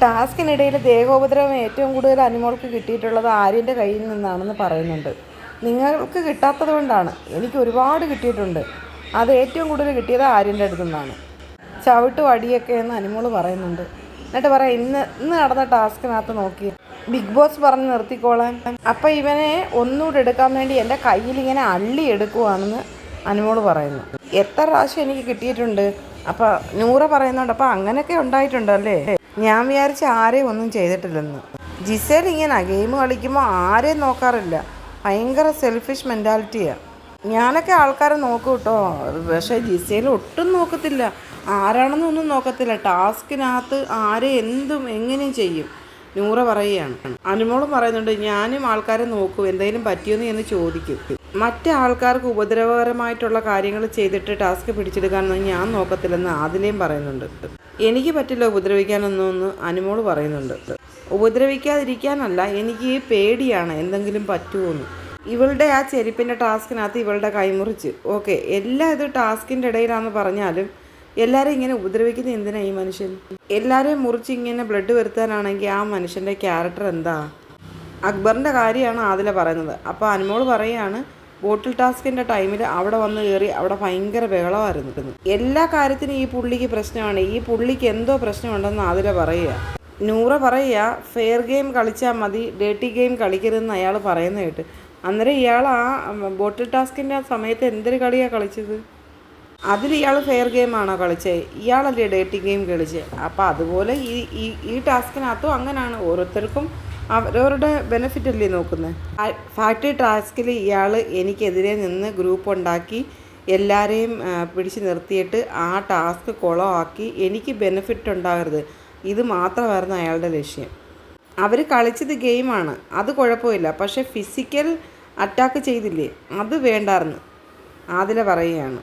ടാസ്കിനിടയിൽ ദേഹോപദ്രവം ഏറ്റവും കൂടുതൽ അനുമോൾക്ക് കിട്ടിയിട്ടുള്ളത് ആര്യൻ്റെ കയ്യിൽ നിന്നാണെന്ന് പറയുന്നുണ്ട്. നിങ്ങൾക്ക് കിട്ടാത്തത് കൊണ്ടാണ്, എനിക്ക് ഒരുപാട് കിട്ടിയിട്ടുണ്ട്. അത് ഏറ്റവും കൂടുതൽ കിട്ടിയത് ആര്യൻ്റെ അടുത്തു നിന്നാണ്. ചവിട്ടും അടിയൊക്കെ എന്ന് അനുമോൾ പറയുന്നുണ്ട്. എന്നിട്ട് പറയാം, ഇന്ന് നടന്ന ടാസ്കിനകത്ത് നോക്കി ബിഗ് ബോസ് പറഞ്ഞ് നിർത്തിക്കോളാൻ. അപ്പം ഇവനെ ഒന്നുകൂടെ എടുക്കാൻ വേണ്ടി എൻ്റെ കയ്യിൽ ഇങ്ങനെ അള്ളി എടുക്കുവാണെന്ന് അനുമോൾ പറയുന്നു. എത്ര പ്രാവശ്യം എനിക്ക് കിട്ടിയിട്ടുണ്ട്. അപ്പം നൂറ പറയുന്നുണ്ട്, അപ്പം അങ്ങനെയൊക്കെ ഉണ്ടായിട്ടുണ്ടല്ലേ. ഞാൻ വിചാരിച്ച ആരെയും ഒന്നും ചെയ്തിട്ടില്ലെന്ന്. ജിസേൽ ഇങ്ങനെ ഗെയിം കളിക്കുമ്പോൾ ആരെയും നോക്കാറില്ല, ഭയങ്കര സെൽഫിഷ് മെൻറ്റാലിറ്റിയാണ്. ഞാനൊക്കെ ആൾക്കാരെ നോക്കും കേട്ടോ, പക്ഷേ ജിസേൽ ഒട്ടും നോക്കത്തില്ല, ആരാണെന്നൊന്നും നോക്കത്തില്ല. ടാസ്കിനകത്ത് ആരെ എന്തും എങ്ങനെയും ചെയ്യും. നൂറ പറയുകയാണ്. അനുമോളും പറയുന്നുണ്ട്, ഞാനും ആൾക്കാരെ നോക്കും, എന്തെങ്കിലും പറ്റിയോന്ന് എന്ന് ചോദിക്കും. മറ്റേ ആൾക്കാർക്ക് ഉപദ്രവകരമായിട്ടുള്ള കാര്യങ്ങൾ ചെയ്തിട്ട് ടാസ്ക് പിടിച്ചെടുക്കാനൊന്നും ഞാൻ നോക്കത്തില്ലെന്ന് ആദിലയും പറയുന്നുണ്ട്. എനിക്ക് പറ്റില്ല ഉപദ്രവിക്കാനൊന്നും അനുമോൾ പറയുന്നുണ്ട്. ഉപദ്രവിക്കാതിരിക്കാനല്ല, എനിക്ക് പേടിയാണ് എന്തെങ്കിലും പറ്റുമോയെന്ന്. ഇവളുടെ ആ ചെരുപ്പിൻ്റെ ടാസ്കിനകത്ത് ഇവളുടെ കൈമുറിച്ച് ഓക്കെ, എല്ലാം ഇത് ടാസ്കിൻ്റെ ഇടയിലാണെന്ന് പറഞ്ഞാലും എല്ലാവരും ഇങ്ങനെ ഉപദ്രവിക്കുന്നത് എന്തിനാണ് ഈ മനുഷ്യൻ? എല്ലാവരെയും മുറിച്ച് ഇങ്ങനെ ബ്ലഡ് വരുത്താനാണെങ്കിൽ ആ മനുഷ്യൻ്റെ ക്യാരക്ടർ എന്താ? അക്ബറിൻ്റെ കാര്യമാണ് ആദില പറയുന്നത്. അപ്പോൾ അനുമോൾ പറയുകയാണ്, ബോട്ടിൽ ടാസ്കിൻ്റെ ടൈമിൽ അവിടെ വന്ന് കയറി അവിടെ ഭയങ്കര ബഹളമായിരുന്നു. എല്ലാ കാര്യത്തിനും ഈ പുള്ളിക്ക് പ്രശ്നമാണ്, ഈ പുള്ളിക്ക് എന്തോ പ്രശ്നമുണ്ടെന്ന് ആദില പറയുക. നൂറ പറയുക, ഫെയർ ഗെയിം കളിച്ചാൽ മതി, ഡേർട്ടി ഗെയിം കളിക്കരുതെന്ന് അയാൾ പറയുന്ന കേട്ട്. അന്നേരം ഇയാൾ ആ ബോട്ടിൽ ടാസ്കിൻ്റെ സമയത്ത് എന്തൊരു കളിയാണ് കളിച്ചത്? അതിൽ ഇയാൾ ഫെയർ ഗെയിമാണോ കളിച്ചത്? ഇയാളല്ലേ ഡേറ്റിംഗ് ഗെയിം കളിച്ചത്? അപ്പോൾ അതുപോലെ ഈ ടാസ്കിനകത്തും അങ്ങനെയാണ്, ഓരോരുത്തർക്കും അവരവരുടെ ബെനിഫിറ്റ് അല്ലേ നോക്കുന്നത്. ഫാക്ടറി ടാസ്കിൽ ഇയാൾ എനിക്കെതിരെ നിന്ന് ഗ്രൂപ്പ് ഉണ്ടാക്കി എല്ലാവരെയും പിടിച്ച് നിർത്തിയിട്ട് ആ ടാസ്ക് കുളമാക്കി എനിക്ക് ബെനിഫിറ്റ് ഉണ്ടാകരുത്, ഇത് മാത്രമായിരുന്നു അയാളുടെ ലക്ഷ്യം. അവർ കളിച്ചത് ഗെയിമാണ്, അത് കുഴപ്പമില്ല, പക്ഷേ ഫിസിക്കൽ അറ്റാക്ക് ചെയ്തില്ലേ, അത് വേണ്ടായിരുന്നു ആദില പറയുകയാണ്.